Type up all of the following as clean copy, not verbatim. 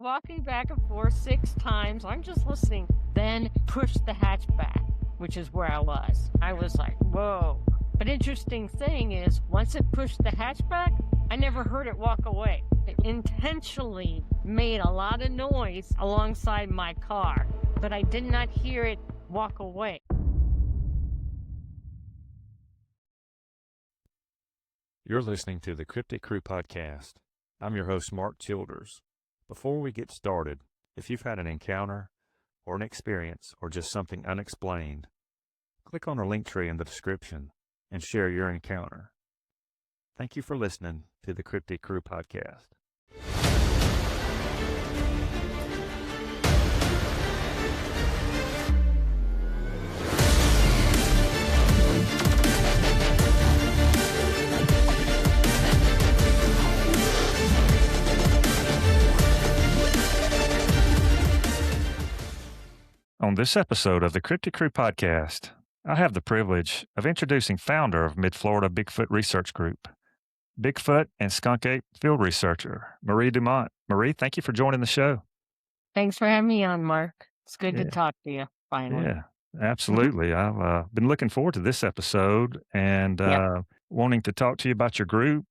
walking back and forth 6 times. I'm just listening. Then push the hatch back, which is where I was. I was like, whoa. But interesting thing is, once it pushed the hatch back, I never heard it walk away. It intentionally made a lot of noise alongside my car, but I did not hear it walk away. You're listening to the Cryptid Crew podcast. I'm your host, Mark Childers. Before we get started, if you've had an encounter or an experience or just something unexplained, click on the link tree in the description and share your encounter. Thank you for listening to the Cryptid Crew podcast. On this episode of the Cryptid Crew podcast, I have the privilege of introducing founder of Mid-Florida Bigfoot Research Group, Bigfoot and Skunk Ape field researcher, Marie Dumont. Marie, thank you for joining the show. Thanks for having me on, Mark. It's good to talk to you, finally. Yeah, absolutely. I've been looking forward to this episode and wanting to talk to you about your group,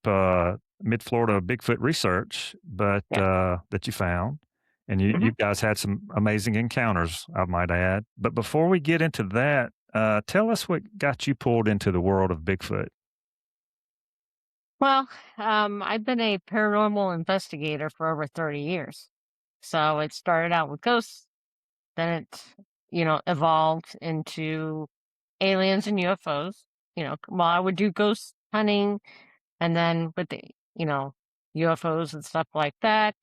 Mid-Florida Bigfoot Research, but that you found. And you guys had some amazing encounters, I might add. But before we get into that, tell us what got you pulled into the world of Bigfoot. Well, I've been a paranormal investigator for over 30 years. So it started out with ghosts, then it, evolved into aliens and UFOs. I would do ghost hunting, and then with the, UFOs and stuff like that,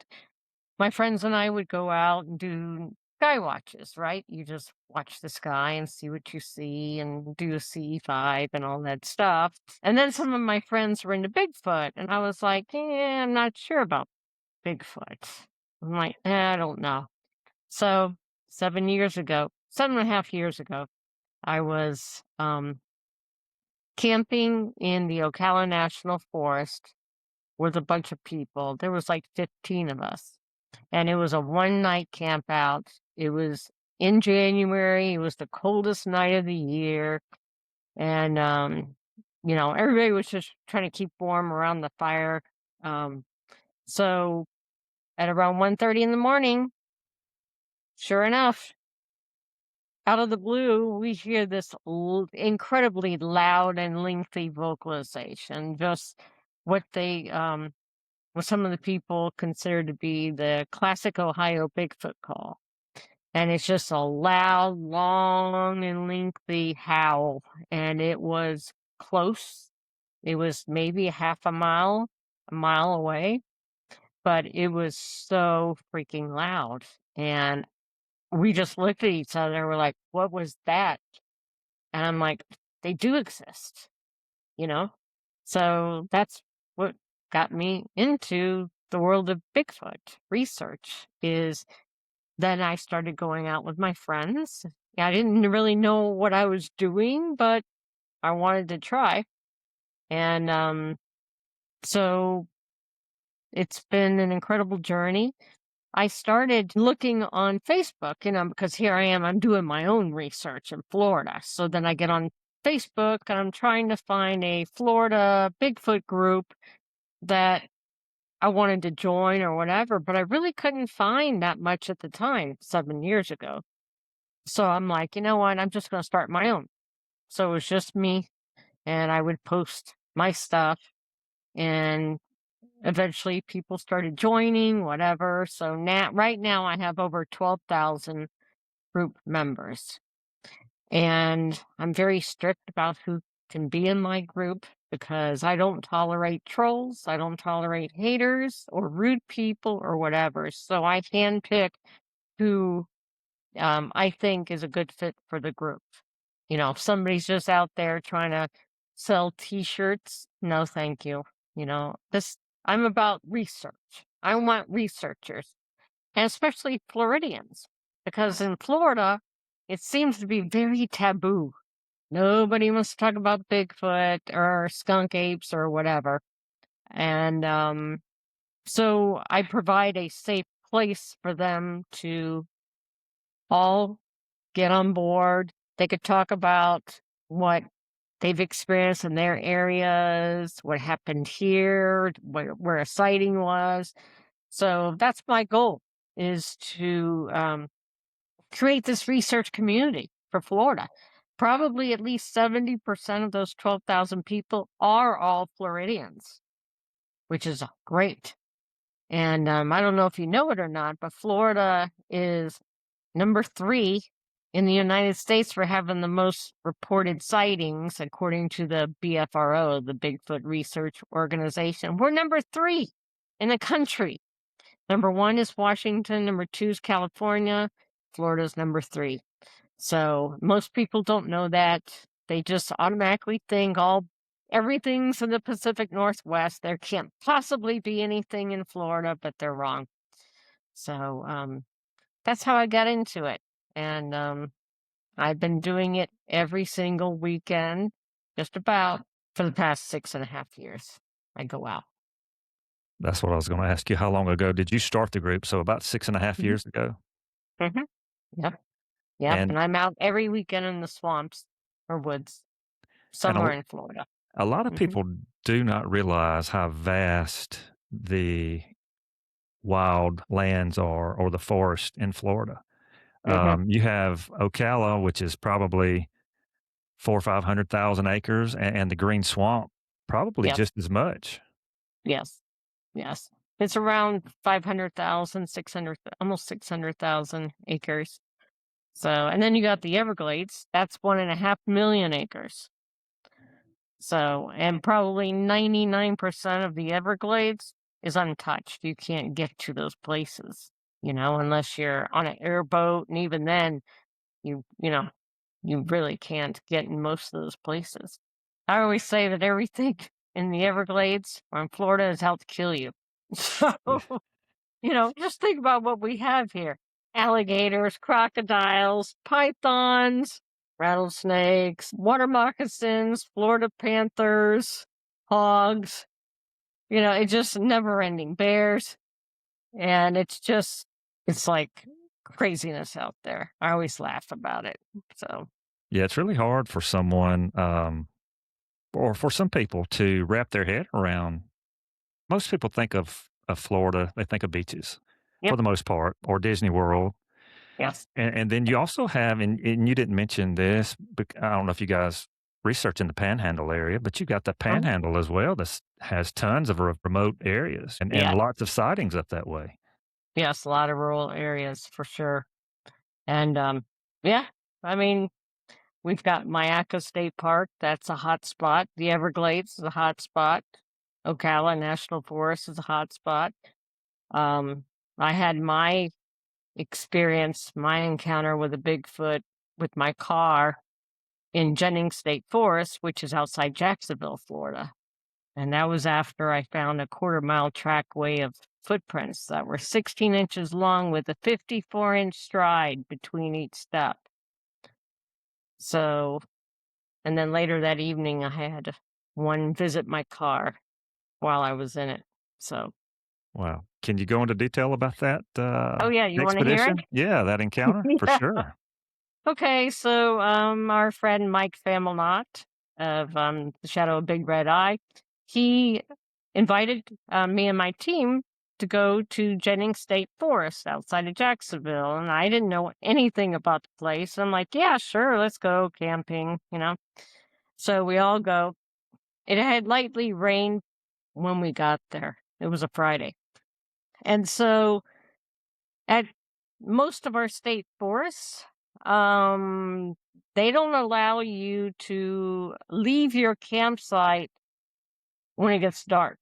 my friends and I would go out and do sky watches, right? You just watch the sky and see what you see and do a C5 and all that stuff. And then some of my friends were into Bigfoot, and I was like, I'm not sure about Bigfoot. I'm like, I don't know. So 7.5 years ago, I was camping in the Ocala National Forest with a bunch of people. There was like 15 of us. And it was a one-night camp out. It was in January. It was the coldest night of the year. And, everybody was just trying to keep warm around the fire. So at around 1:30 in the morning, sure enough, out of the blue, we hear this incredibly loud and lengthy vocalization, just what some of the people consider to be the classic Ohio Bigfoot call. And it's just a loud, long, and lengthy howl. And it was close. It was maybe a mile away. But it was so freaking loud. And we just looked at each other and we're like, what was that? And I'm like, they do exist, So that's what got me into the world of Bigfoot research. Is then I started going out with my friends. I didn't really know what I was doing, but I wanted to try. And so it's been an incredible journey. I started looking on Facebook, because here I am, I'm doing my own research in Florida. So then I get on Facebook and I'm trying to find a Florida Bigfoot group that I wanted to join or whatever, but I really couldn't find that much at the time, 7 years ago. So I'm like, you know what? I'm just going to start my own. So it was just me, and I would post my stuff, and eventually people started joining, whatever. So right now I have over 12,000 group members, and I'm very strict about who can be in my group, because I don't tolerate trolls, I don't tolerate haters or rude people or whatever. So I handpick who I think is a good fit for the group. If somebody's just out there trying to sell t-shirts, no thank you. I'm about research. I want researchers, and especially Floridians, because in Florida, it seems to be very taboo. Nobody wants to talk about Bigfoot or skunk apes or whatever. And so I provide a safe place for them to all get on board. They could talk about what they've experienced in their areas, what happened here, where a sighting was. So that's my goal, is to create this research community for Florida. Probably at least 70% of those 12,000 people are all Floridians, which is great. And I don't know if you know it or not, but Florida is number 3 in the United States for having the most reported sightings, according to the BFRO, the Bigfoot Research Organization. We're number 3 in the country. Number 1 is Washington, number 2 is California, Florida's number 3. So most people don't know that. They just automatically think everything's in the Pacific Northwest. There can't possibly be anything in Florida, but they're wrong. So that's how I got into it. And I've been doing it every single weekend, just about, for the past 6.5 years. I go out. That's what I was gonna ask you. How long ago did you start the group? So about 6.5 Mhm. years ago? Mhm. Yep. Yep. And And I'm out every weekend in the swamps or woods and somewhere in Florida. a lot of Mhm. people do not realize how vast the wild lands are or the forest in Florida. Mhm. You have Ocala, which is probably 4 or 500,000 acres, and the Green Swamp, probably Yep. just as much. Yes. Yes. It's around 500,000, 600, almost 600,000 acres. So, and then you got the Everglades. That's 1.5 million acres. So, and probably 99% of the Everglades is untouched. You can't get to those places, unless you're on an airboat. And even then, you really can't get in most of those places. I always say that everything in the Everglades or in Florida is out to kill you. So, Yeah. just think about what we have here: alligators, crocodiles, pythons, rattlesnakes, water moccasins, Florida panthers, hogs. It's just never ending. Bears. And it's like craziness out there. I always laugh about it. So, Yeah, it's really hard for someone, or for some people to wrap their head around. Most people think of Florida, they think of beaches for yep. the most part, or Disney World. Yes. And then you also have, and you didn't mention this, I don't know if you guys research in the Panhandle area, but you got the Mhm. Panhandle as well that has tons of remote areas and Yeah. lots of sightings up that way. Yes. A lot of rural areas for sure. And yeah, I mean, we've got Mayaca State Park. That's a hot spot. The Everglades is a hot spot. Ocala National Forest is a hot spot. Um, I had my experience, my encounter with a Bigfoot with my car in Jennings State Forest, which is outside Jacksonville, Florida. And that was after I found a quarter-mile trackway of footprints that were 16 inches long with a 54-inch stride between each step. So, and then later that evening, I had one visit my car while I was in it. So, Wow. Can you go into detail about that oh yeah, you want to hear expedition? Yeah, that encounter it? for Yeah. sure. Okay, so our friend Mike Famelnot of the Shadow of Big Red Eye, he invited me and my team to go to Jennings State Forest outside of Jacksonville, and I didn't know anything about the place. I'm like, yeah, sure, let's go camping. So we all go. It had lightly rained when we got there. It was a Friday, and so at most of our state forests, um, they don't allow you to leave your campsite when it gets dark,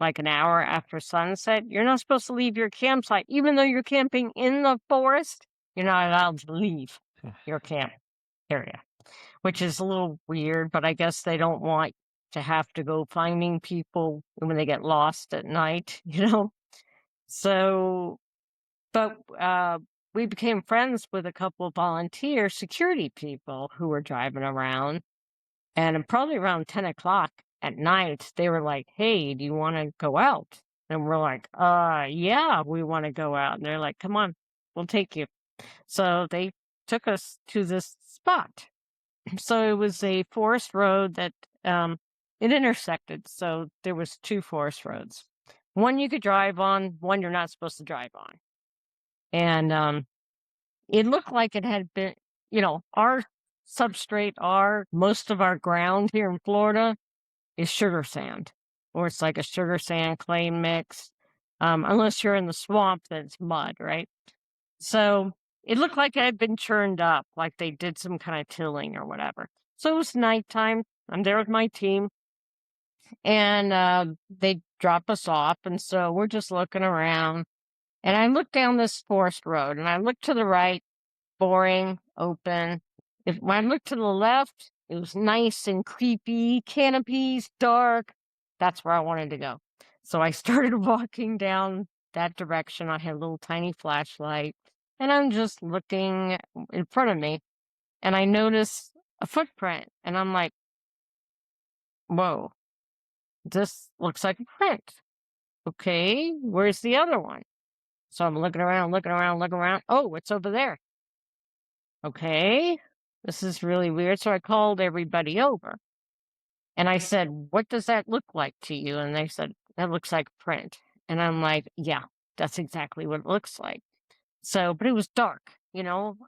like an hour after sunset. You're not supposed to leave your campsite, even though you're camping in the forest. You're not allowed to leave your camp area, which is a little weird, but I guess they don't want to have to go finding people when they get lost at night. So but, we became friends with a couple of volunteer security people who were driving around, and probably around 10 o'clock at night, they were like, "Hey, do you wanna go out?" And we're like, yeah, we want to go out. And they're like, come on, we'll take you. So they took us to this spot. So it was a forest road that it intersected. So there was two forest roads. One you could drive on, one you're not supposed to drive on. And it looked like it had been, our substrate, our most of our ground here in Florida is sugar sand, or it's like a sugar sand clay mix. Unless you're in the swamp, then it's mud, right? So it looked like it had been churned up, like they did some kind of tilling or whatever. So it was nighttime. I'm there with my team, and they drop us off. And so we're just looking around. And I look down this forest road, and I look to the right, boring, open. When I looked to the left, it was nice and creepy, canopies, dark. That's where I wanted to go. So I started walking down that direction. I had a little tiny flashlight, and I'm just looking in front of me, and I notice a footprint, and I'm like, whoa, this looks like a print. Okay, where's the other one? So I'm looking around, looking around, looking around. Oh, it's over there. Okay, this is really weird. So I called everybody over and I said, what does that look like to you? And they said, that looks like print. And I'm like, yeah, that's exactly what it looks like. So, but it was dark,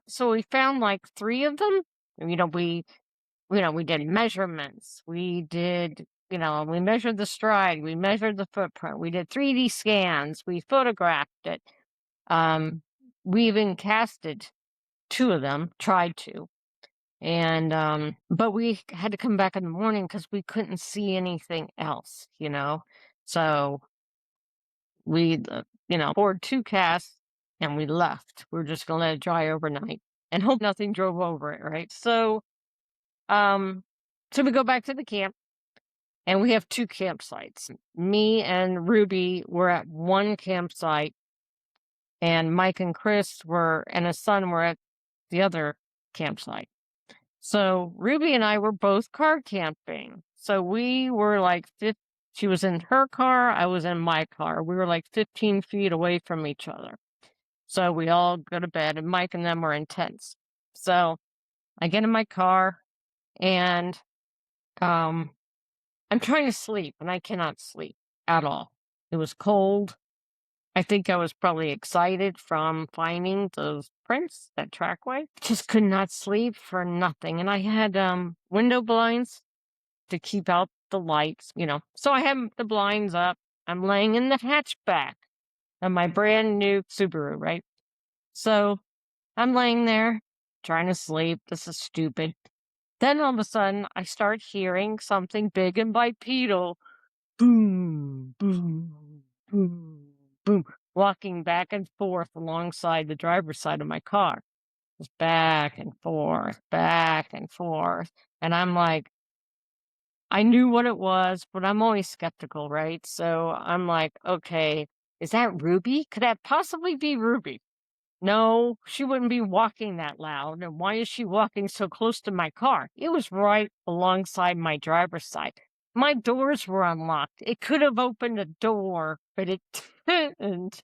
So we found like three of them. We did measurements. We measured the stride. We measured the footprint. We did 3D scans. We photographed it. Um, we even casted two of them, tried to. And but we had to come back in the morning because we couldn't see anything else. So we, poured two casts and we left. We are just gonna let it dry overnight and hope nothing drove over it, right? Um, so we go back to the camp and we have two campsites. Me and Ruby were at one campsite, and Mike and Chris and his son were at the other campsite. So Ruby and I were both car camping. So we were like, she was in her car, I was in my car. We were like 15 feet away from each other. So we all go to bed, and Mike and them were in tents. So I get in my car, and I'm trying to sleep, and I cannot sleep at all. It was cold. I think I was probably excited from finding those prints, that trackway. Just could not sleep for nothing. And I had window blinds to keep out the lights. So I had the blinds up. I'm laying in the hatchback of my brand new Subaru, right? So I'm laying there trying to sleep. This is stupid. Then all of a sudden, I start hearing something big and bipedal. Boom, boom, boom, boom, walking back and forth alongside the driver's side of my car. Just back and forth, back and forth. And I'm like, I knew what it was, but I'm always skeptical, right? So I'm like, okay, is that Ruby? Could that possibly be Ruby? No, she wouldn't be walking that loud. And why is she walking so close to my car? It was right alongside my driver's side. My doors were unlocked. It could have opened a door, but it didn't.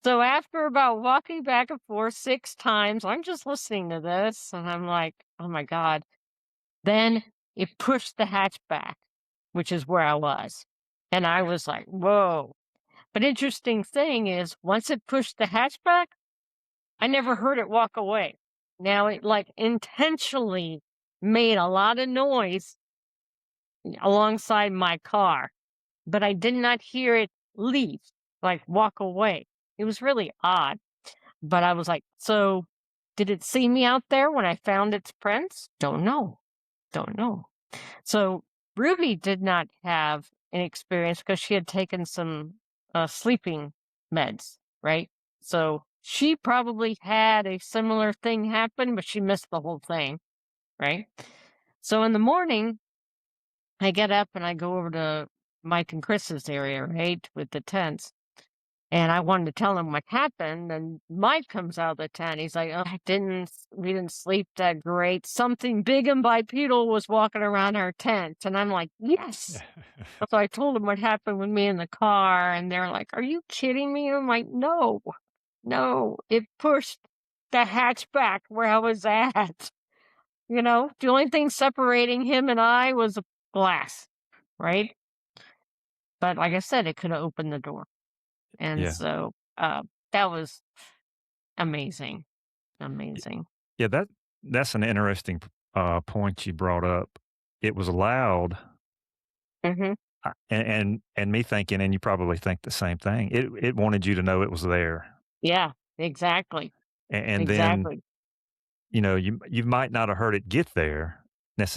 So after about walking back and forth 6 times, I'm just listening to this and I'm like, oh my God. Then it pushed the hatch back, which is where I was. And I was like, whoa. But interesting thing is, once it pushed the hatch back, I never heard it walk away. Now it like intentionally made a lot of noise alongside my car, but I did not hear it leave, like walk away. It was really odd. But I was like, so did it see me out there when I found its prints? Don't know. Don't know. So Ruby did not have an experience because she had taken some sleeping meds, right? So she probably had a similar thing happen, but she missed the whole thing, right? So in the morning, I get up and I go over to Mike and Chris's area, right, with the tents. And I wanted to tell him what happened, and Mike comes out of the tent. He's like, "Oh, we didn't sleep that great. Something big and bipedal was walking around our tent." And I'm like, "Yes." So I told him what happened with me in the car, and they're like, "Are you kidding me?" I'm like, "No, no, it pushed the hatch back where I was at." The only thing separating him and I was a glass, right? But like I said, it could have opened the door. And Yeah. so that was amazing, Y amazing. yeah, that's an interesting point you brought up. It was loud, Mhm. and me thinking, and you probably think the same thing, it wanted you to know it was there, Yeah, exactly, and then, exactly. you might not have heard it get there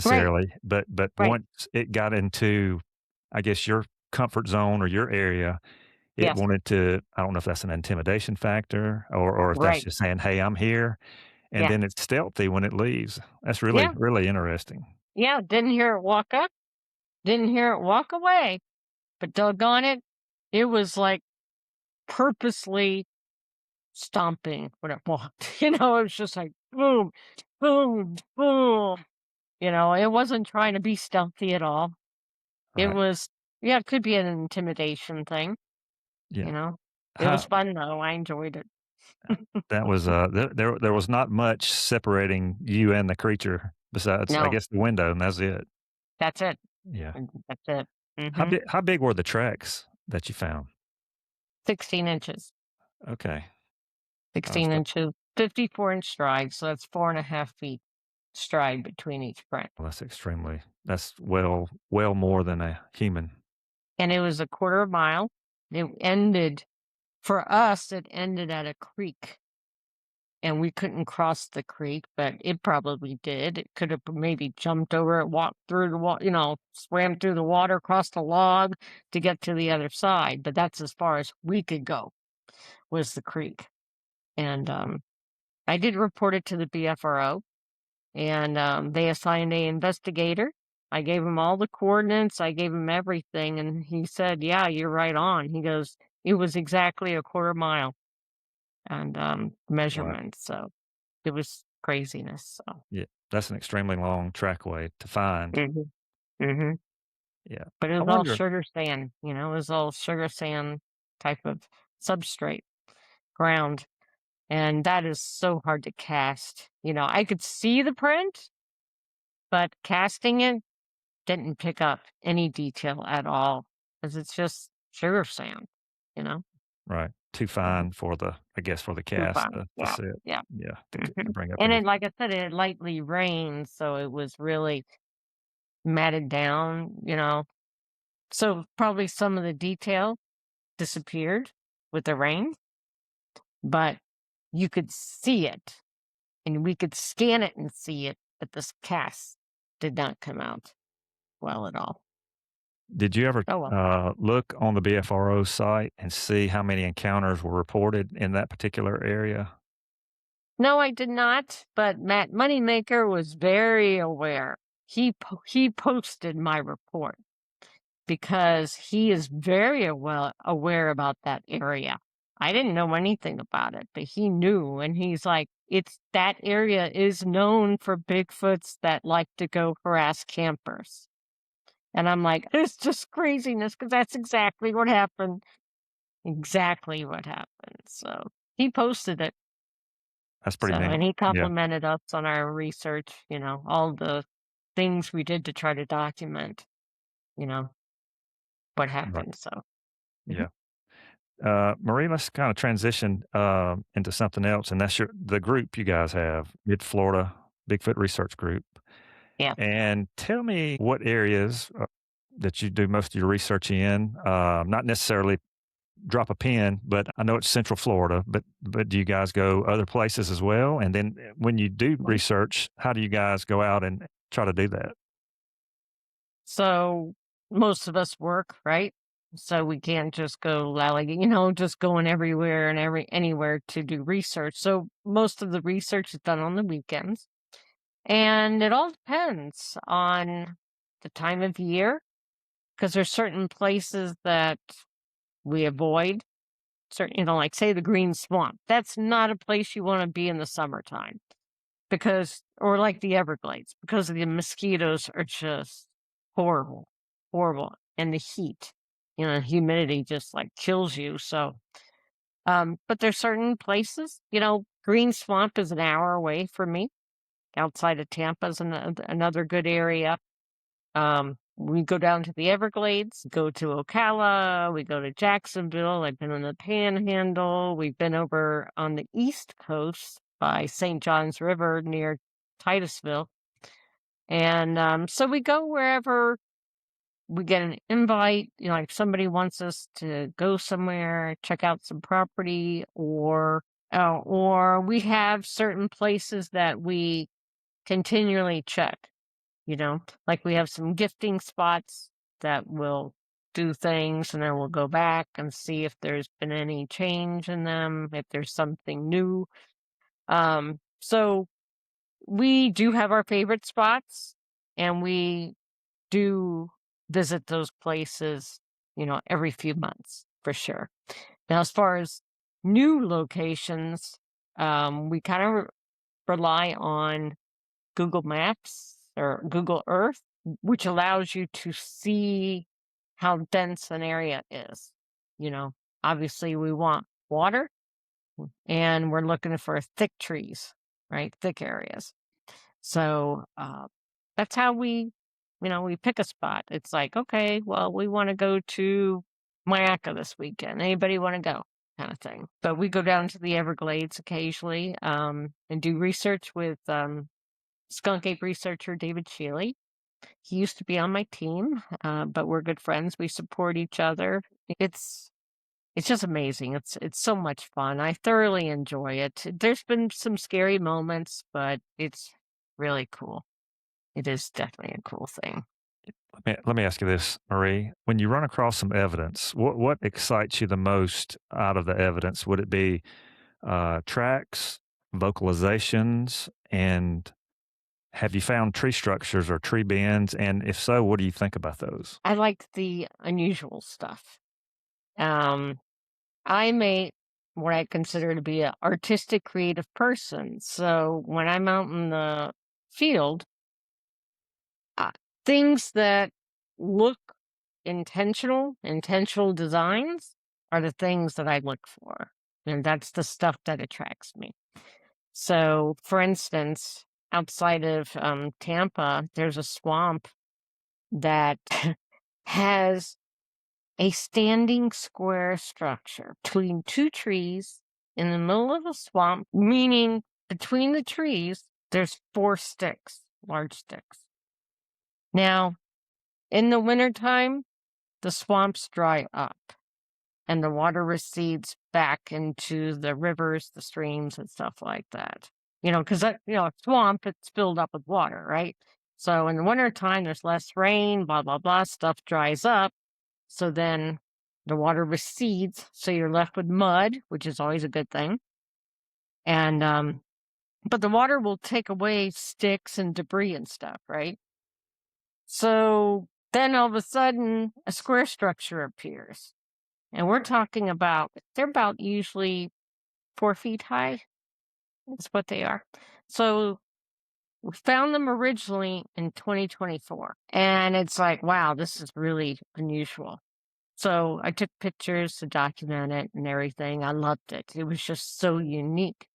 Right, necessarily, but right. once it got into, I guess, your comfort zone or your area, it Yes, wanted to. I don't know if that's an intimidation factor or if that's right. just saying, "Hey, I'm here," and Yeah, then it's stealthy when it leaves. That's really, yeah, really interesting. yeah. Didn't hear it walk up, didn't hear it walk away, but doggone it, it was like purposely stomping when it walked. It was just like boom, boom, boom. It wasn't trying to be stealthy at all. It Right. was, yeah, it could be an intimidation thing, Yeah. you know? It was How fun though, I enjoyed it. that was, there was not much separating you and the creature besides, I No, guess, the window, and that's it. that's it. Yeah. That's it. Mhm. How big were the tracks that you found? 16 inches. Okay. So 16 inches, 54-inch stride, so that's 4.5 feet stride between each print. that's well more than a human. And it was a quarter mile. It ended For us, it ended at a creek, and we couldn't cross the creek, but it probably did. It could have maybe jumped over it, walked through the swam through the water, crossed a log to get to the other side, but that's as far as we could go, was the creek. And, I did report it to the BFRO, and, they assigned a investigator. I gave him all the coordinates, I gave him everything, and he said, "Yeah, you're right on." He goes, "It was exactly a quarter mile." And, Wow. measurements, so it was craziness, so Yeah. That's an extremely long trackway to find. mhm, mhm, Yeah. but it I was all wonder. sugar sand, it was all sugar sand type of substrate, ground, and that is so hard to cast, I could see the print, but casting it didn't pick up any detail at all because it's just sugar sand, you know? Right. Too Mhm, fine for the, I guess, for the too cast fine, to yeah, sit. yeah, Yeah, to mhm, bring up and any. then, like I said, it lightly rained, so it was really matted down, so probably some of the detail disappeared with the rain, but you could see it and we could scan it and see it, but this cast did not come out well at all. Did you ever, Oh well. look on the BFRO site and see how many encounters were reported in that particular area? No, I did not, but Matt Moneymaker was very aware. He posted my report because he is very well aware about that area. I didn't know anything about it, but he knew, and he's like, "It's that area is known for Bigfoots that like to go harass campers." And I'm like, "It's just craziness because that's exactly what happened. Exactly what happened." So he posted it. That's pretty So, neat. and he Yeah, complimented us on our research, all the things we did to try to document, you know, what right. happened. So, mhm. Yeah. Marie, let's kinda transition, into something else, and that's the group you guys have, Mid-Florida Bigfoot Research Group. Yeah. And tell me what areas, that you do most of your research in, not necessarily drop a pin, but I know it's Central Florida, but do you guys go other places as well? And then, when you do research, how do you guys go out and try to do that? So most of us work, right? So we can't just go just going everywhere and anywhere to do research. So most of the research is done on the weekends. And it all depends on the time of year because there's certain places that we avoid certain, like say the Green Swamp. That's not a place you want to be in the summertime because, or like the Everglades, because the mosquitoes are just horrible, horrible, and the heat, humidity just like kills you. So, but there's certain places, Green Swamp is an hour away from me. Outside of Tampa is another good area. We go down to the Everglades, go to Ocala, we go to Jacksonville. I've been on the Panhandle. We've been over on the East Coast by St. Johns River near Titusville. And so we go wherever we get an invite, if somebody wants us to go somewhere, check out some property, or we have certain places that we continually check. Like we have some gifting spots that will do things and then we'll go back and see if there's been any change in them, if there's something new. So we do have our favorite spots and we do visit those places, every few months for sure. Now, as far as new locations, we kind of rely on Google Maps or Google Earth, which allows you to see how dense an area is. Obviously we want water and we're looking for thick trees, right? Thick areas. So that's how we pick a spot. It's like, okay, well, we want to go to Mayaca this weekend. Anybody want to go? Kind of thing. But we go down to the Everglades occasionally and do research with skunk ape researcher David Shealy. He used to be on my team, but we're good friends. We support each other. It's just amazing. It's so much fun. I thoroughly enjoy it. There's been some scary moments, but it's really cool. It is definitely a cool thing. Let me ask you this, Marie. When you run across some evidence, what excites you the most out of the evidence? Would it be tracks, vocalizations, and have you found tree structures or tree bends? And if so, what do you think about those? I like the unusual stuff. Um, I'm what I consider to be an artistic, creative person. So when I'm out in the field, uh, things that look intentional designs are the things that I look for. And that's the stuff that attracts me. So, for instance, outside of Tampa, there's a swamp that has a standing square structure between two trees in the middle of a swamp, meaning between the trees, there's 4 sticks, large sticks. Now, in the wintertime, the swamps dry up and the water recedes back into the rivers, the streams, and stuff like that. Because a swamp, it's filled up with water, right? So in the wintertime, there's less rain, blah, blah, blah, stuff dries up. So then the water recedes, so you're left with mud, which is always a good thing. And but the water will take away sticks and debris and stuff, right? So then all of a sudden, a square structure appears. And we're talking about, they're about usually 4 feet high. That's what they are. So we found them originally in 2024. And it's like, wow, this is really unusual. So I took pictures to document it and everything. I loved it. It was just so unique.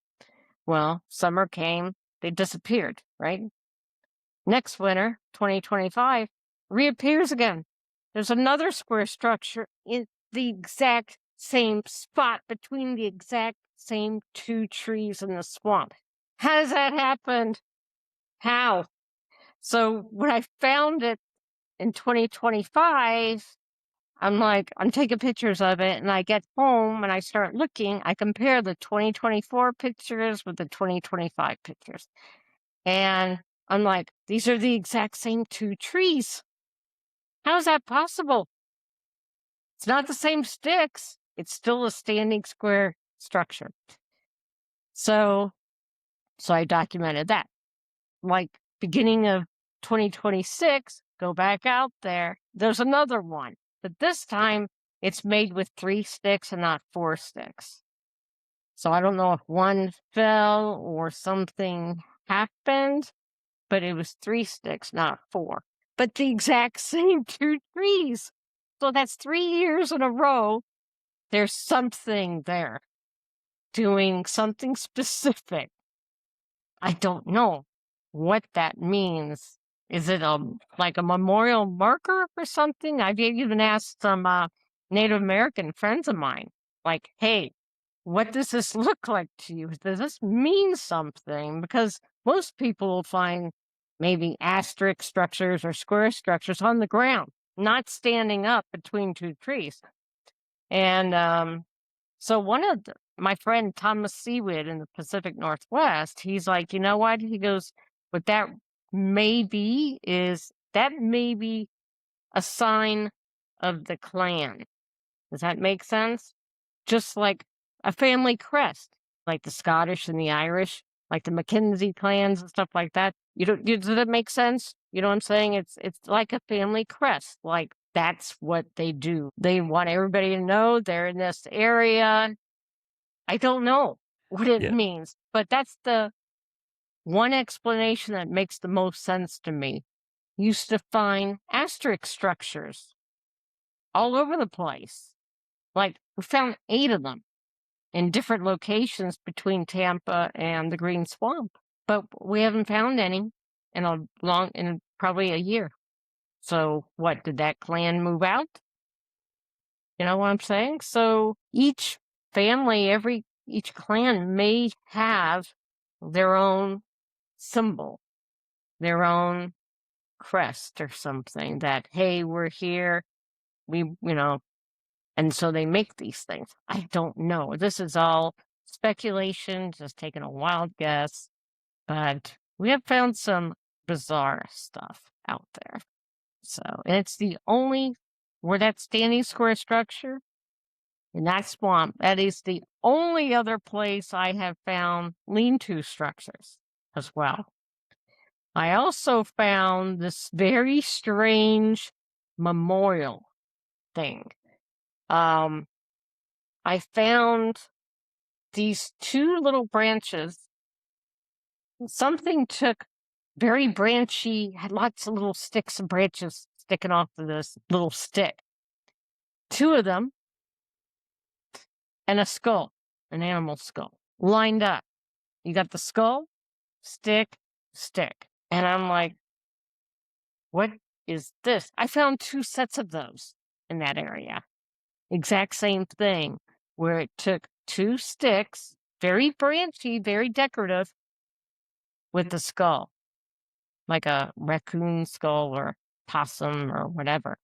Well, summer came, they disappeared, right? Next winter, 2025, reappears again. There's another square structure in the exact same spot between the exact same 2 trees in the swamp. How does that happen? How? So when I found it in 2025, I'm taking pictures of it and I get home and I start looking. I compare the 2024 pictures with the 2025 pictures. And I'm like, these are the exact same 2 trees. How is that possible? It's not the same sticks. It's still a standing square structure. So I documented that. Like beginning of 2026, go back out there. There's another one, but this time it's made with 3 sticks and not 4 sticks. So I don't know if one fell or something happened, but it was 3 sticks, not 4. But the exact same 2 trees. So that's 3 years in a row, there's something there doing something specific. I don't know what that means. Is it like a memorial marker or something? I've even asked some Native American friends of mine, like, "Hey, what does this look like to you? Does this mean something?" Because most people will find maybe asterisk structures or square structures on the ground, not standing up between 2 trees. And so my friend Thomas Seawood in the Pacific Northwest, he's like, you know what? He goes, what that may be a sign of the clan. Does that make sense? Just like a family crest, like the Scottish and the Irish, like the Mackenzie clans and stuff like that. Does that make sense? You know what I'm saying? It's like a family crest. Like that's what they do. They want everybody to know they're in this area. I don't know what it Yeah. means, but that's the one explanation that makes the most sense to me. Used to find asterisk structures all over the place. Like we found 8 of them in different locations between Tampa and the Green Swamp, but we haven't found any in probably a year. So what, did that clan move out? You know what I'm saying? So each each clan may have their own symbol, their own crest or something that, hey, we're here. And so they make these things. I don't know. This is all speculation, just taking a wild guess, but we have found some bizarre stuff out there. So, and it's the only where that standing square structure in that swamp, that is the only other place I have found lean-to structures as well. I also found this very strange memorial thing. I found these 2 little branches. Something took very branchy, had lots of little sticks and branches sticking off of this little stick. 2 of them and a skull, an animal skull, lined up. You got the skull, stick, stick. And I'm like, what is this? I found 2 sets of those in that area. Exact same thing, where it took 2 sticks, very branchy, very decorative, with the skull, like a raccoon skull or possum or whatever.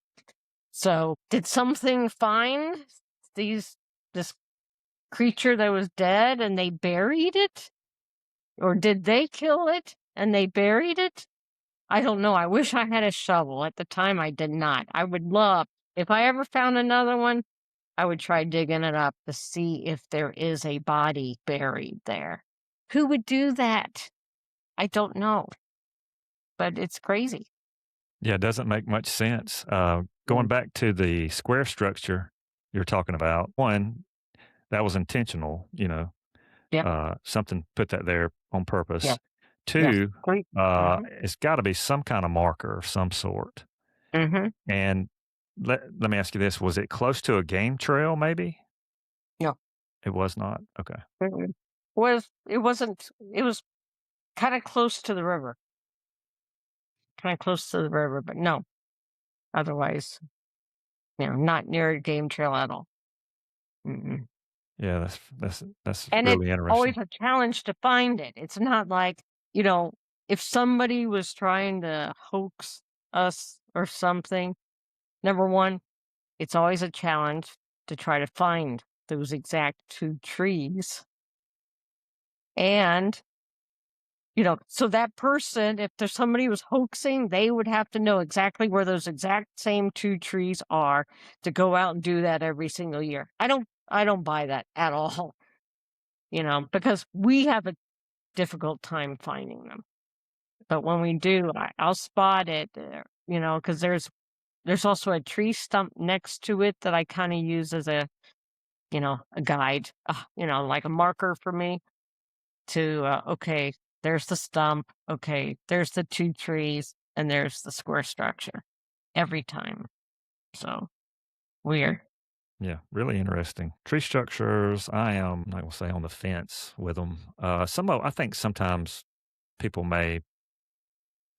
So, did something find these this creature that was dead and they buried it? Or did they kill it and they buried it? I don't know. I wish I had a shovel. At the time, I did not. I would love, if I ever found another one, I would try digging it up to see if there is a body buried there. Who would do that? I don't know, but it's crazy. Yeah, it doesn't make much sense. Going Mm. back to the square structure you're talking about, one, that was intentional, Yep. something put that there on Yes. purpose. Yes. 2, Great. Mm-hmm. it's gotta be some kinda marker of some sort. Mm-hmm. And let me ask you this, was it close to a game trail maybe? Yeah. It was not? Okay. Mm-mm. It was kind of close to the river. Kind of close to the river, but no. Otherwise, not near a game trail at all. Mm-mm. Yeah, that's And it's really always interesting. a challenge to find it. It's not like, you know, if somebody was trying to hoax us or something, number one, it's always a challenge to try to find those exact 2 trees. And, so that person, if there's somebody who's hoaxing, they would have to know exactly where those exact same 2 trees are to go out and do that every single year. I don't buy that at all, because we have a difficult time finding them. But when we do, I'll spot it, because there's there's also a tree stump next to it that I kinda use as a, a guide, like a marker for me to, okay, there's the stump, okay, there's the 2 trees, and there's the square structure every time. So, weird. Yeah, really interesting. Tree structures, I am not gonna say on the fence with them. I think sometimes people may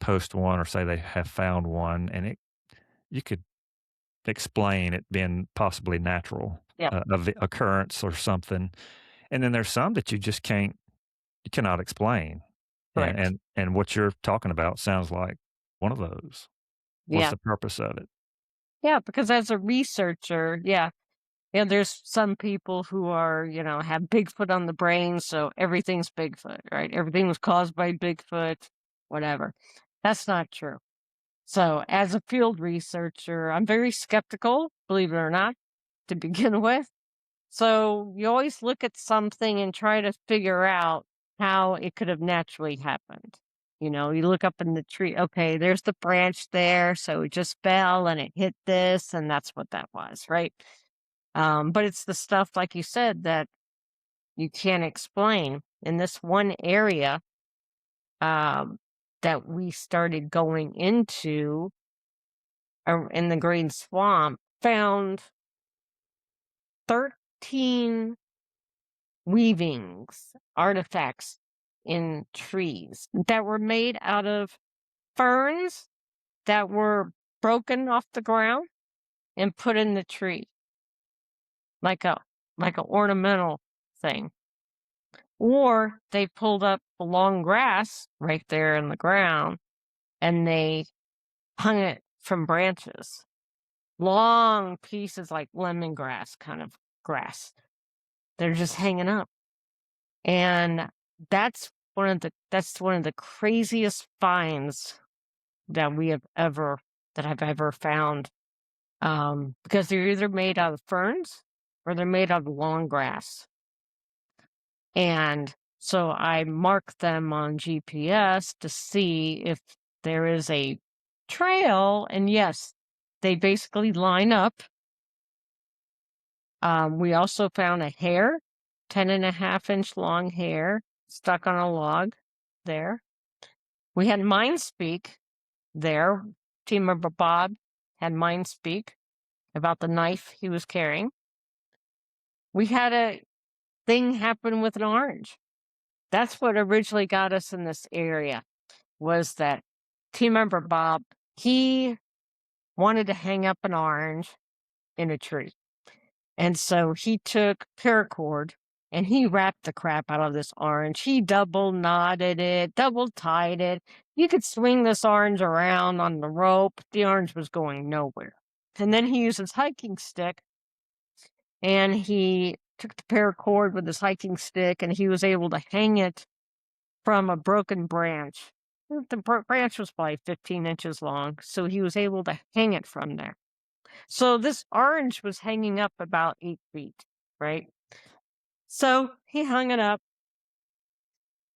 post one or say they have found one, and you could explain it being possibly natural, Yep, occurrence or something, and then there's some that you cannot explain, correct. and what you're talking about sounds like one of those. What's Yeah. the purpose of it? Yeah, because as a researcher, yeah, there's some people who are, have Bigfoot on the brain, so everything's Bigfoot, right? Everything was caused by Bigfoot, whatever. That's not true. So, as a field researcher, I'm very skeptical, believe it or not, to begin with. So, you always look at something and try to figure out how it could have naturally happened. You look up in the tree, okay, there's the branch there, so it just fell and it hit this, and that's what that was, right? But it's the stuff, like you said, that you can't explain. In this one area um, that we started going into in the Green Swamp, found 13 weavings, artifacts in trees that were made out of ferns that were broken off the ground and put in the tree like a like an ornamental thing. Or they pulled up the long grass right there in the ground and they hung it from branches. Long pieces like lemongrass kind of grass. They're just hanging up. And that's one of the craziest finds that we have ever that I've ever found. Because they're either made out of ferns or they're made out of long grass. And so I mark them on GPS to see if there is a trail. And yes, they basically line up. We also found a hair, 10.5 inch long hair stuck on a log there. We had mind speak there. Team member Bob had mind speak about the knife he was carrying. We had a thing happen with an orange. That's what originally got us in this area. Was that team member Bob, he wanted to hang up an orange in a tree. And so he took paracord and he wrapped the crap out of this orange. He double knotted it, double tied it. You could swing this orange around on the rope. The orange was going nowhere. And then he used his hiking stick and he took the paracord with his hiking stick and he was able to hang it from a broken branch. The branch was probably 15 inches long, so he was able to hang it from there. So this orange was hanging up about 8 feet, right? So he hung it up.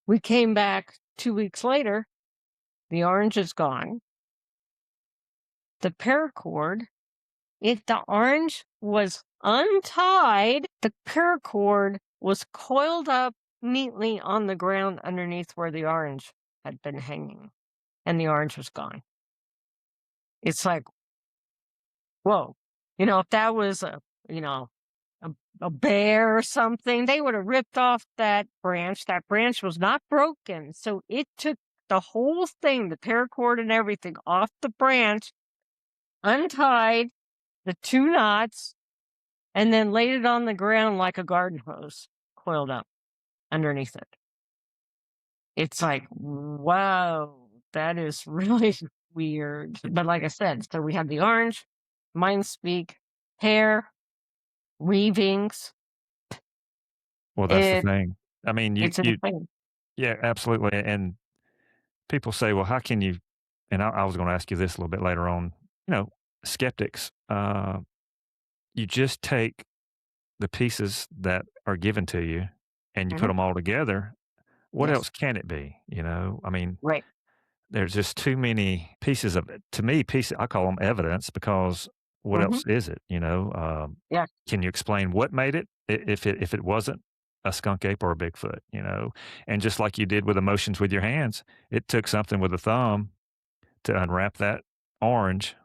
We came back 2 weeks later. The orange is gone. The paracord, if the orange was untied, the paracord was coiled up neatly on the ground underneath where the orange had been hanging, and the orange was gone. It's like, whoa. If that was you know, a, a bear or something, they would have ripped off that branch. That branch was not broken. So it took the whole thing, the paracord and everything, off the branch, untied the 2 knots, and then laid it on the ground like a garden hose, coiled up underneath it. It's like, wow, that is really weird. But like I said, so we have the orange, mind speak, hair, weavings. Well, that's the It thing. I mean, it's insane. yeah, absolutely, and people say, "Well, how can you" and I was gonna ask you this a little bit later on, skeptics, you just take the pieces that are given to you and you put Mhm. them all together. What Yes. else can it be, you know? I mean, Right. there's just too many pieces of it. To me, pieces I call them evidence because what Mhm. else is it? Yeah. Can you explain what made it if it wasn't a skunk ape or a Bigfoot? And just like you did with emotions with your hands, it took something with a thumb to unwrap that orange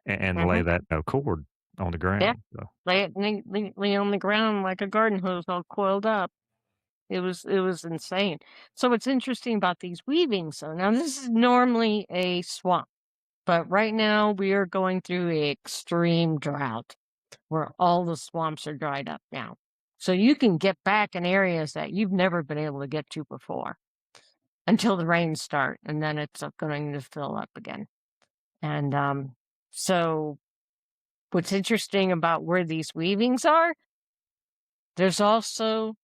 and lay Mhm. that cord on the Yeah. ground. So Lay on the ground like a garden hose all coiled up. It was insane. So what's interesting about these weavings, so now this is normally a swamp, but right now we are going through a extreme drought where all the swamps are dried up now. So you can get back in areas that you've never been able to get to before until the rains start, and then it's going to fill up again. And so what's interesting about where these weavings are, there's also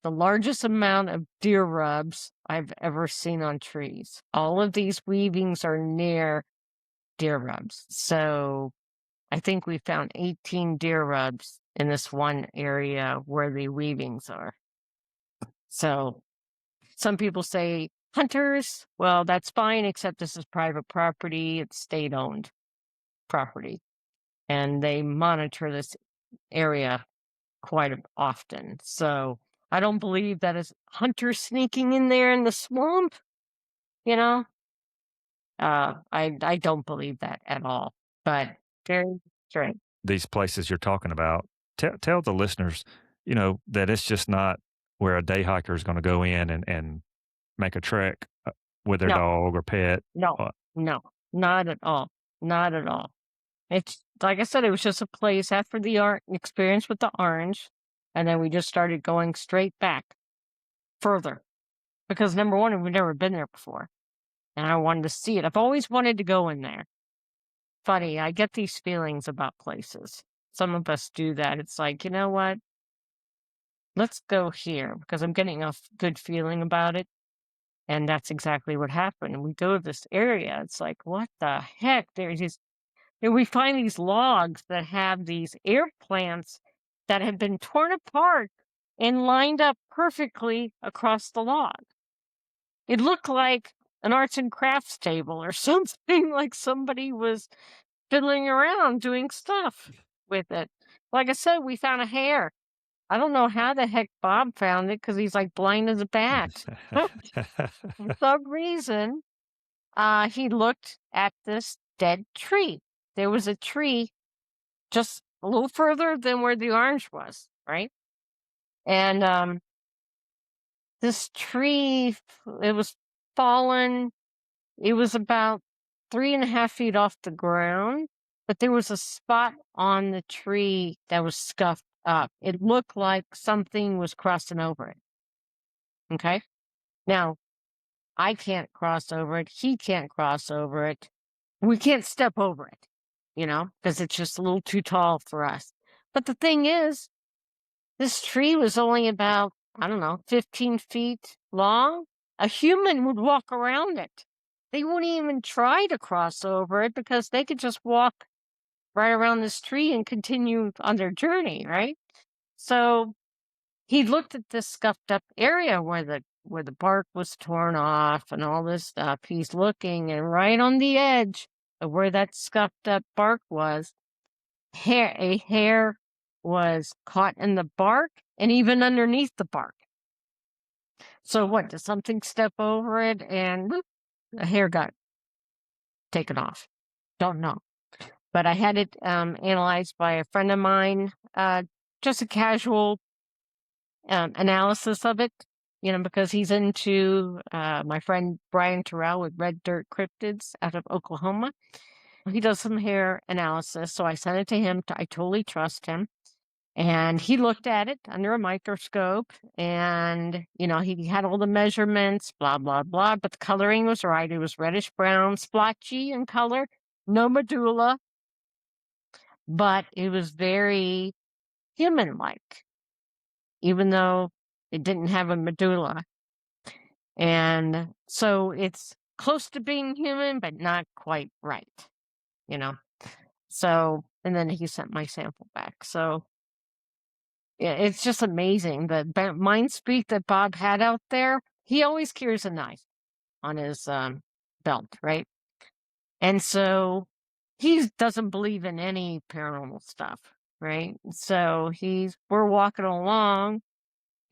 the largest amount of deer rubs I've ever seen on trees. All of these weavings are near deer rubs. So I think we found 18 deer rubs in this one area where the weavings are. So some people say hunters. Well, that's fine, except this is private property. It's state owned property. And they monitor this area quite often. So I don't believe that is hunters sneaking in there in the swamp, you know? I don't believe that at all. But very strange. these places you're talking about, tell the listeners, that it's just not where a day hiker is going to go in and make a trek with their No, dog or pet. no, Uh, no, not at all. Not at all. It's like I said, it was just a place after the art experience with the orange, and then we just started going straight back further because number one, we've never been there before, and I wanted to see it. I've always wanted to go in there. Funny, I get these feelings about places. Some of us do that. It's like, you know what? Let's go here because I'm getting a good feeling about it. And that's exactly what happened. And we go to this area. It's like, what the heck? There's just, and we find these logs that have these air plants that have been torn apart and lined up perfectly across the log. It looked like an arts and crafts table or something, like somebody was fiddling around doing stuff with it. Like I said, we found a hair. I don't know how the heck Bob found it because he's like blind as a bat. For some reason, he looked at this dead tree. There was a tree just a little further than where the orange was, right? And this tree, it was fallen. It was about 3.5 feet off the ground, but there was a spot on the tree that was scuffed up. It looked like something was crossing over it. Okay. Now, I can't cross over it. He can't cross over it. We can't step over it, because it's just a little too tall for us. But the thing is, this tree was only about, I don't know, 15 feet long. A human would walk around it. They wouldn't even try to cross over it because they could just walk right around this tree and continue on their journey, right? So he looked at this scuffed up area where the bark was torn off and all this stuff. He's looking, and right on the edge of where that scuffed up bark was, a hair was caught in the bark and even underneath the bark. So what? Did something step over it and whoop, a hair got taken off? Don't know. But I had it analyzed by a friend of mine, just a casual analysis of it, because he's into my friend Brian Terrell with Red Dirt Cryptids out of Oklahoma. He does some hair analysis, so I sent it to him. I totally trust him. And he looked at it under a microscope and, he had all the measurements, blah, blah, blah, but the coloring was right. It was reddish brown, splotchy in color, no medulla, but it was very human like, even though it didn't have a medulla. And so it's close to being human, but not quite right, you know? So, and then he sent my sample back. So, yeah, it's just amazing the mind speak that Bob had out there. He always carries a knife on his belt, right? And so he doesn't believe in any paranormal stuff, right? So we're walking along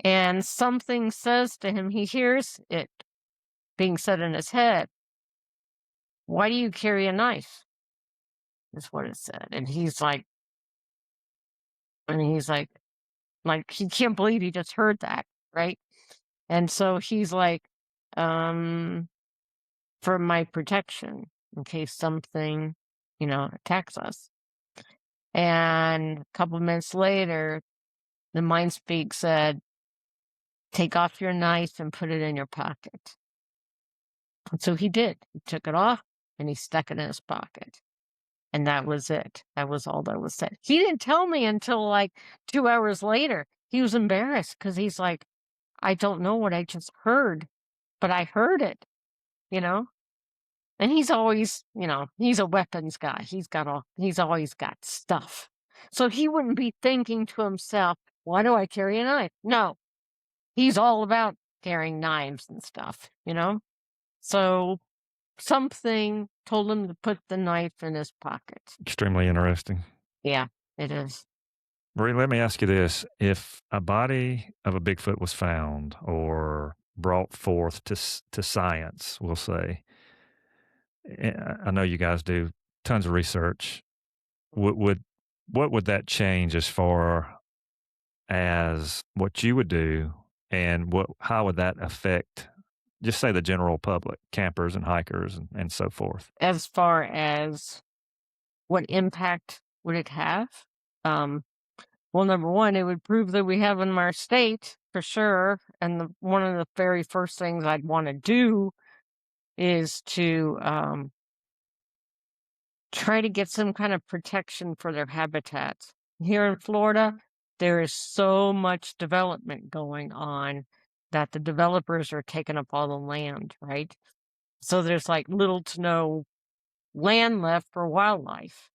and something says to him, he hears it being said in his head, "Why do you carry a knife?" Is what it said. And he's like, he can't believe he just heard that, right? And so he's like, um, for my protection in case something, attacks us. And a couple minutes later, the mind speak said, "Take off your knife and put it in your pocket." And so he did. He took it off and he stuck it in his pocket. And that was it. That was all that was said. He didn't tell me until like 2 hours later. He was embarrassed because he's like, "I don't know what I just heard, but I heard it, you know? And he's always, he's a weapons guy. He's always got stuff. So he wouldn't be thinking to himself, "Why do I carry a knife?" No, he's all about carrying knives and stuff. So something told him to put the knife in his pocket. Extremely interesting. Yeah, it is. Marie, let me ask you this. If a body of a Bigfoot was found or brought forth to science, we'll say, I know you guys do tons of research. Would what would that change as far as what you would do, and how would that affect, just say, the general public, campers and hikers and so forth? As far as what impact would it have? Um, well, number one, it would prove that we have them in our state for sure. And one of the very first things I'd want to do is to try to get some kind of protection for their habitats. Here in Florida, there is so much development going on that the developers are taking up all the land, right? So there's like little to no land left for wildlife,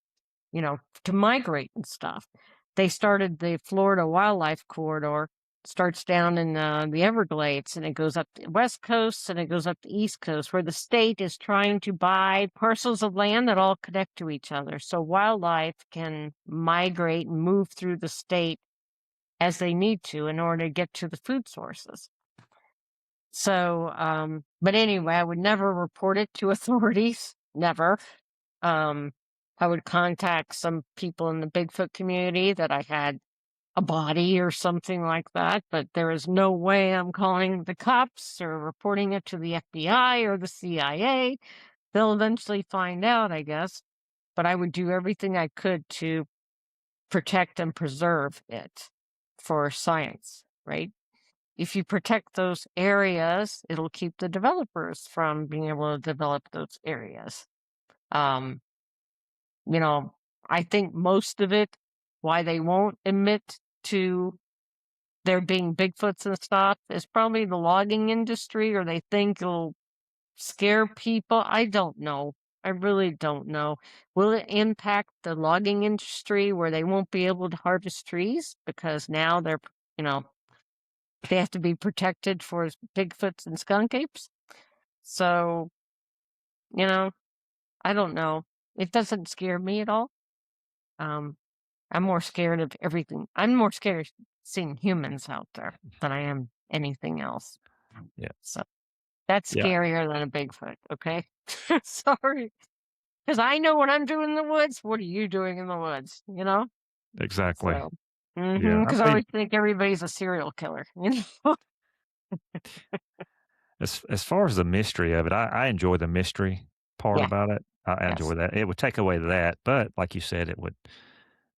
to migrate and stuff. They started the Florida Wildlife Corridor, starts down in the Everglades, and it goes up the West Coast and it goes up the East Coast, where the state is trying to buy parcels of land that all connect to each other. So wildlife can migrate and move through the state as they need to in order to get to the food sources. So, but anyway, I would never report it to authorities, never. Um, I would contact some people in the Bigfoot community that I had a body or something like that, but there is no way I'm calling the cops or reporting it to the FBI or the CIA. They'll eventually find out, I guess, but I would do everything I could to protect and preserve it for science, right? If you protect those areas, it'll keep the developers from being able to develop those areas. Um, you know, I think most of it, why they won't admit to there being Bigfoots and stuff, is probably the logging industry, or they think it'll scare people. I don't know. I really don't know. Will it impact the logging industry where they won't be able to harvest trees because now you know, they have to be protected for Bigfoots and skunk apes? So, you know, I don't know. It doesn't scare me at all. Um, I'm more scared of everything. I'm more scared of seeing humans out there than I am anything else. Yeah. So that's Yeah, scarier than a Bigfoot, okay? Sorry. Because I know what I'm doing in the woods. What are you doing in the woods? exactly. So, Yeah, I because I mean, always think everybody's a serial killer. as far as the mystery of it, I enjoy the mystery part Yeah, about it. I yes. enjoy that. It would take away that, but like you said, it would.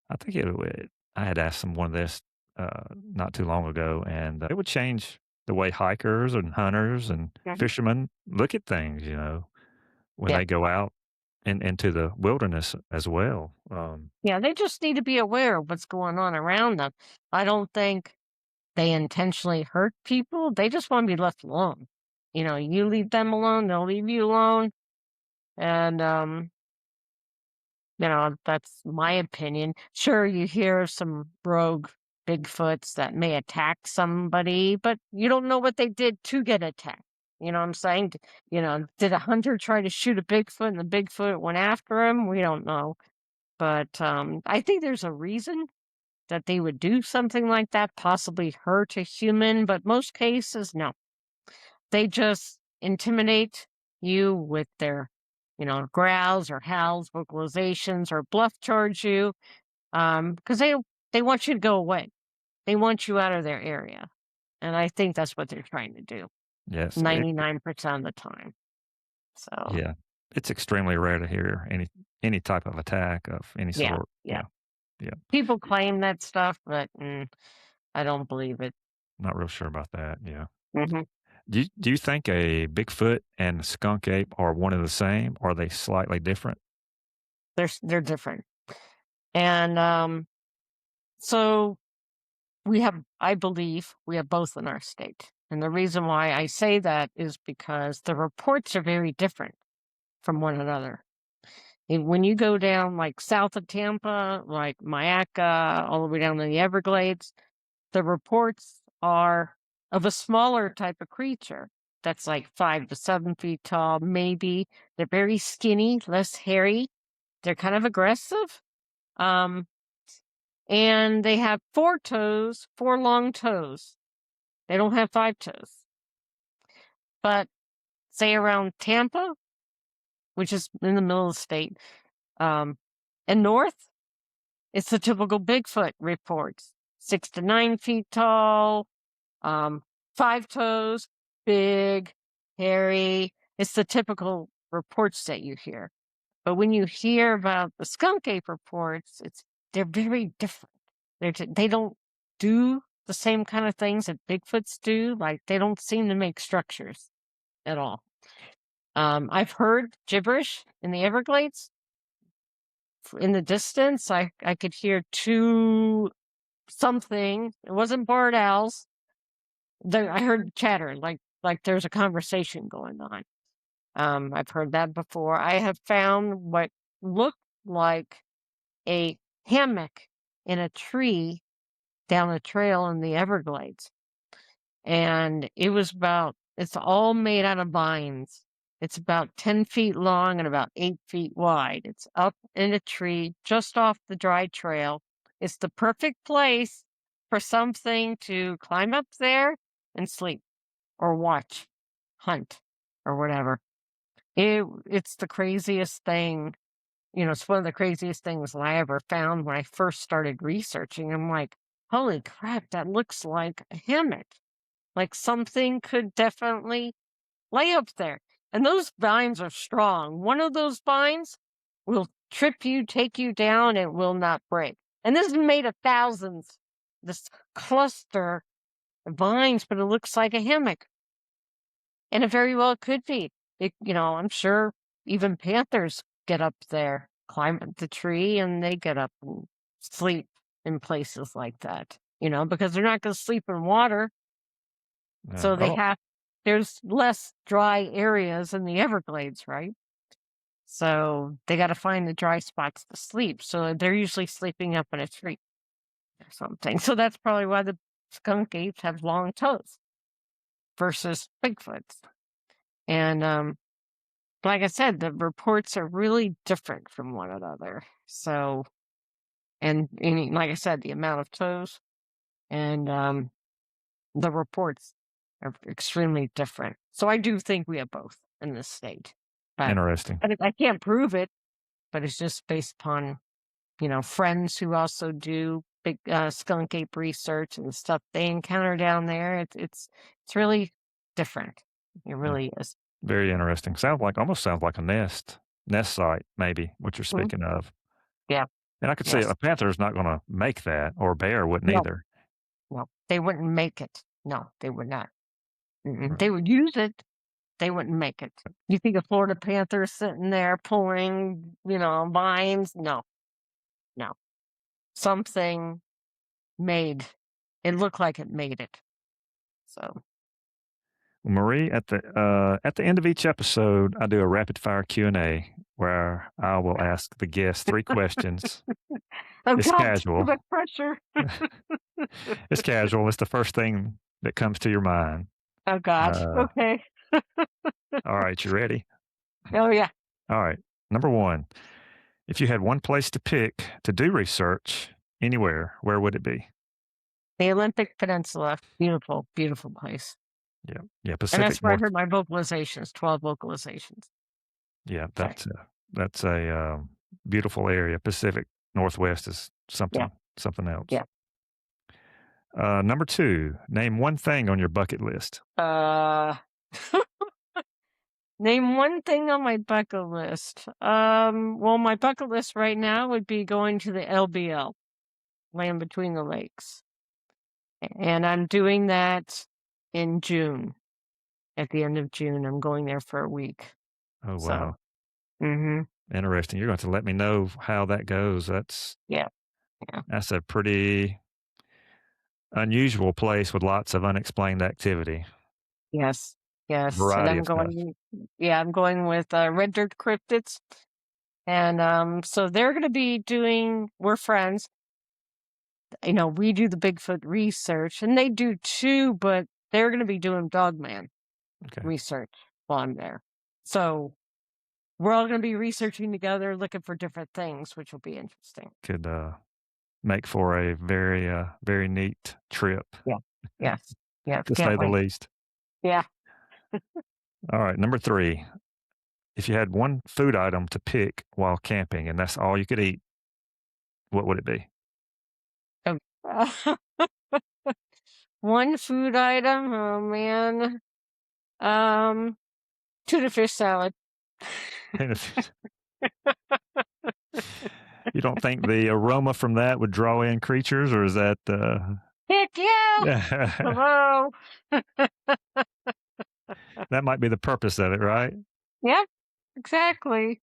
I think it would. I had asked someone this not too long ago, and it would change the way hikers and hunters and Mhm. fishermen look at things. When Yeah. they go out into the wilderness as well. Yeah, they just need to be aware of what's going on around them. I don't think they intentionally hurt people. They just want to be left alone. You leave them alone, they'll leave you alone. And, that's my opinion. Sure, you hear some rogue Bigfoots that may attack somebody, but you don't know what they did to get attacked. You know what I'm saying? Did a hunter try to shoot a Bigfoot and the Bigfoot went after him? We don't know. But I think there's a reason that they would do something like that, possibly hurt a human, but most cases, no. They just intimidate you with their, growls or howls, vocalizations, or bluff charge you, because they want you to go away. They want you out of their area, and I think that's what they're trying to do Yes. 99% of the time. So, Yeah. It's extremely rare to hear any type of attack of any yeah, sort. yeah. Yeah. Yeah. People claim that stuff, but I don't believe it. Not real sure about that. Yeah. Mhm. Do you think a Bigfoot and a skunk ape are one and the same? Or are they slightly different? They're different, and so I believe we have both in our state. And the reason why I say that is because the reports are very different from one another. And when you go down like south of Tampa, like Mayaca, all the way down to the Everglades, the reports are of a smaller type of creature that's like 5 to 7 feet tall, maybe. They're very skinny, less hairy. They're kind of aggressive. Um, and they have 4 toes, 4 long toes. They don't have 5 toes. But say around Tampa, which is in the middle of the state, um, and north, it's the typical Bigfoot reports. 6 to 9 feet tall, 5 toes, big, hairy. It's the typical reports that you hear. But when you hear about the skunk ape reports, they're very different. They don't do the same kind of things that Bigfoots do. Like they don't seem to make structures at all. I've heard gibberish in the Everglades. In the distance, I could hear two something. It wasn't barred owls. I heard chatter, like there's a conversation going on. I've heard that before. I have found what looked like a hammock in a tree down a trail in the Everglades. And it's all made out of vines. It's about 10 feet long and about 8 feet wide. It's up in a tree just off the dry trail. It's the perfect place for something to climb up there and sleep or watch, hunt, or whatever. It's the craziest thing. It's one of the craziest things that I ever found when I first started researching. I'm like, holy crap, that looks like a hammock. Like something could definitely lay up there. And those vines are strong. One of those vines will trip you, take you down, and will not break. And this is made of thousands, this cluster of vines, but it looks like a hammock. And it very well could be. I'm sure even panthers get up there, climb up the tree, and they get up and sleep in places like that, because they're not going to sleep in water. Yeah. So I don't there's less dry areas in the Everglades, right? So they got to find the dry spots to sleep. So they're usually sleeping up in a tree or something. So that's probably why the skunk apes have long toes versus Bigfoots. And like I said, the reports are really different from one another. So, and like I said, the amount of toes and the reports are extremely different. So I do think we have both in this state. But Interesting. I can't prove it, but it's just based upon, friends who also do big skunk ape research and stuff they encounter down there. It's really different. It Yeah. really is. Very interesting. Almost sounds like a nest site, maybe, what you're Mhm. speaking of. Yeah. And I could see Yes. a panther is not gonna make that, or a bear wouldn't No. either. No. They wouldn't make it. No, they would not. Mm-mm. They Right. would use it. They wouldn't make it. You think a Florida panther sitting there pulling, vines? No, no. Something made it look like it made it. So, Well, Marie, at the end of each episode, I do a rapid fire Q&A where I will ask the guests 3 questions. oh It's God, too casual. much pressure. It's casual. It's the first thing that comes to your mind. Oh God. Uh, Okay. all right, you ready? Oh yeah. All right. Number one, if you had one place to pick to do research anywhere, where would it be? The Olympic Peninsula. Beautiful, beautiful place. Yeah. Yeah. And Pacific that's where I North. heard my vocalizations, 12 vocalizations. Yeah. Okay. That's a beautiful area. Pacific Northwest is Yeah. something else. Yeah. Number two, name one thing on your bucket list. Uh Name one thing on my bucket list. Well, my bucket list right now would be going to the LBL, Land Between the Lakes. And I'm doing that in June. At the end of June, I'm going there for a week. Oh, So, wow. mhm. Interesting. You're going to have to let me know how that goes. Yeah, yeah. That's a pretty unusual place with lots of unexplained activity, Yes, yes. And variety I'm of stuff. going yeah, I'm going with red dirt cryptids. And so they're gonna be doing we're friends. We do the Bigfoot research and they do too, but they're gonna be doing Dogman Okay. research while I'm there. So we're all gonna be researching together, looking for different things, which will be interesting. Could make for a very neat trip, Yeah. Yes. Yes. to say Can't the wait. least. Yeah. All right. Number three, if you had one food item to pick while camping and that's all you could eat, what would it be? Um, One food item, oh man. Um, Tuna fish salad. And if you don't think the aroma from that would draw in creatures, or is that Heck yeah! that Hello. might be the purpose of it, right? Yep, exactly.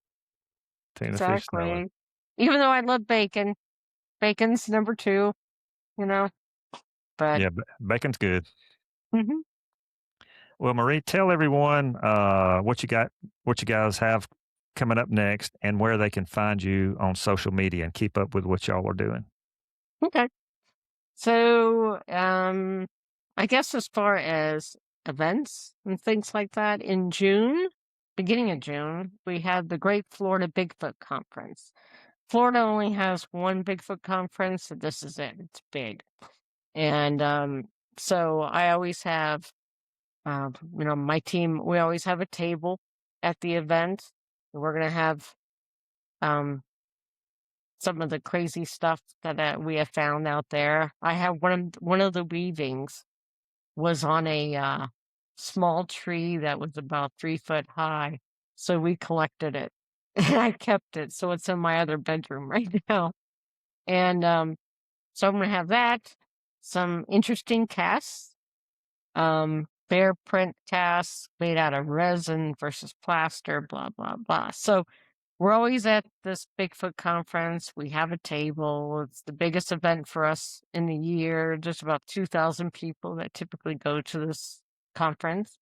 Tuna fish salad. Exactly. Even though I love bacon, bacon's number 2, you know, but Yeah, bacon's good. mhm. Well, Marie, tell everyone what you guys have coming up next, and where they can find you on social media and keep up with what y'all are doing. Okay. So, I guess as far as events and things like that, in June, beginning of June, we have the Great Florida Bigfoot Conference. Florida only has one Bigfoot conference, so this is it. It's big. And so I always have, my team, we always have a table at the event. We're going to have um, some of the crazy stuff that we have found out there. I have one of the weavings was on a small tree that was about 3 foot high. So we collected it and I kept it. So it's in my other bedroom right now. And so I'm going to have that, some interesting casts, bear print casts made out of resin versus plaster, blah, blah, blah. So we're always at this Bigfoot conference. We have a table. It's the biggest event for us in the year. There's about 2,000 people that typically go to this conference.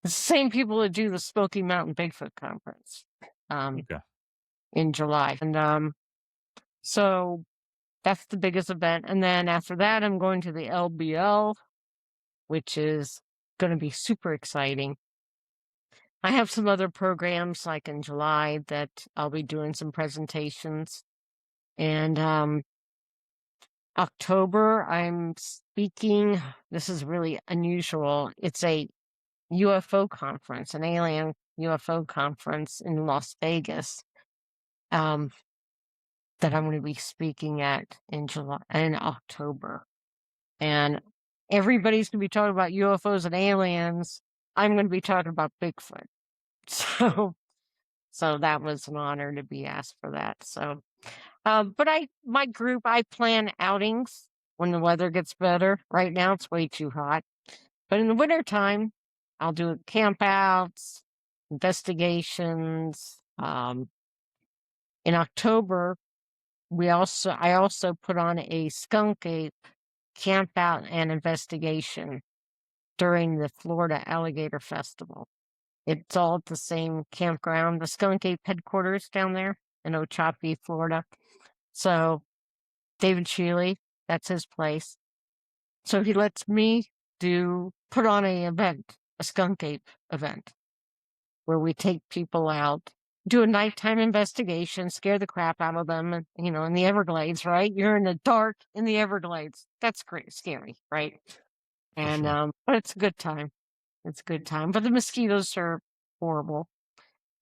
It's the same people that do the Smoky Mountain Bigfoot conference um, Okay. in July. And so that's the biggest event. And then after that, I'm going to the LBL, which is going to be super exciting. I have some other programs like in July that I'll be doing some presentations. And October, I'm speaking. This is really unusual. It's a UFO conference, an alien UFO conference in Las Vegas um, that I'm going to be speaking at in October. And everybody's going to be talking about UFOs and aliens. I'm going to be talking about Bigfoot. So that was an honor to be asked for that. So, but my group, I plan outings when the weather gets better. Right now, it's way too hot. But in the wintertime, I'll do campouts, investigations. In October, I also put on a skunk ape camp out and investigation during the Florida Alligator Festival. It's all at the same campground, the Skunk Ape headquarters down there in Ochopee, Florida. So David Shealy, that's his place. So he lets me put on a event, a skunk ape event, where we take people out, do a nighttime investigation, scare the crap out of them, and, in the Everglades, right? You're in the dark in the Everglades. That's great, scary, right? For And sure. but it's a good time. It's a good time. But the mosquitoes are horrible.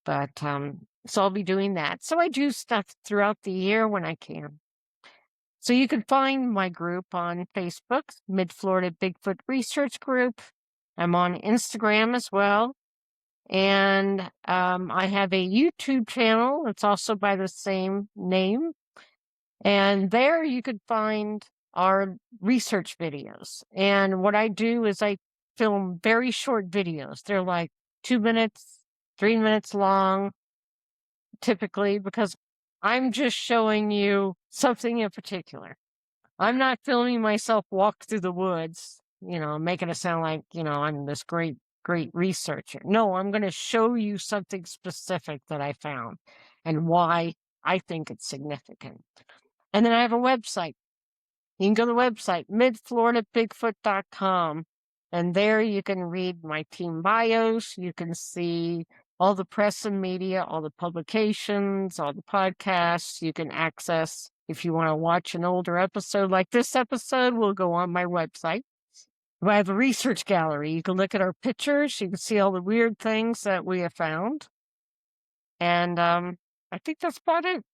But so I'll be doing that. So I do stuff throughout the year when I can. So you can find my group on Facebook, Mid Florida Bigfoot Research Group. I'm on Instagram as well. And I have a YouTube channel. It's also by the same name. And there you could find our research videos. And what I do is I film very short videos. They're like 2 minutes, 3 minutes long, typically, because I'm just showing you something in particular. I'm not filming myself walk through the woods, making it sound like, I'm this great researcher. No, I'm going to show you something specific that I found and why I think it's significant. And then I have a website. You can go to the website, midfloridabigfoot.com, and there you can read my team bios. You can see all the press and media, all the publications, all the podcasts. You can access, if you want to watch an older episode like this episode, will go on my website. I have a research gallery. You can look at our pictures. You can see all the weird things that we have found. And I think that's about it.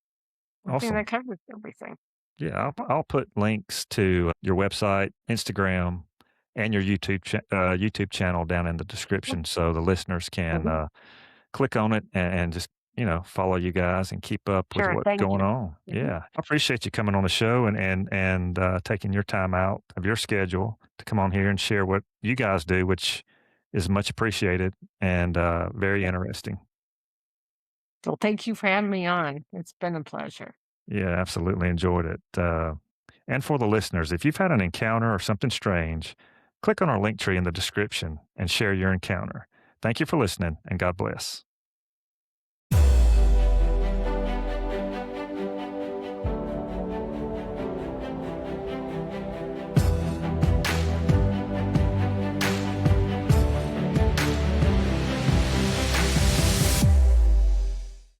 I think that Awesome. covers everything. Yeah, I'll put links to your website, Instagram, and your YouTube channel down in the description so the listeners can Mhm. click on it and just follow you guys and keep up with Sure. what's Thank going you. on. Mhm. Yeah, I appreciate you coming on the show and taking your time out of your schedule to come on here and share what you guys do, which is much appreciated and very interesting. Well, thank you for having me on. It's been a pleasure. Yeah, absolutely enjoyed it. And for the listeners, if you've had an encounter or something strange, click on our link tree in the description and share your encounter. Thank you for listening, and God bless.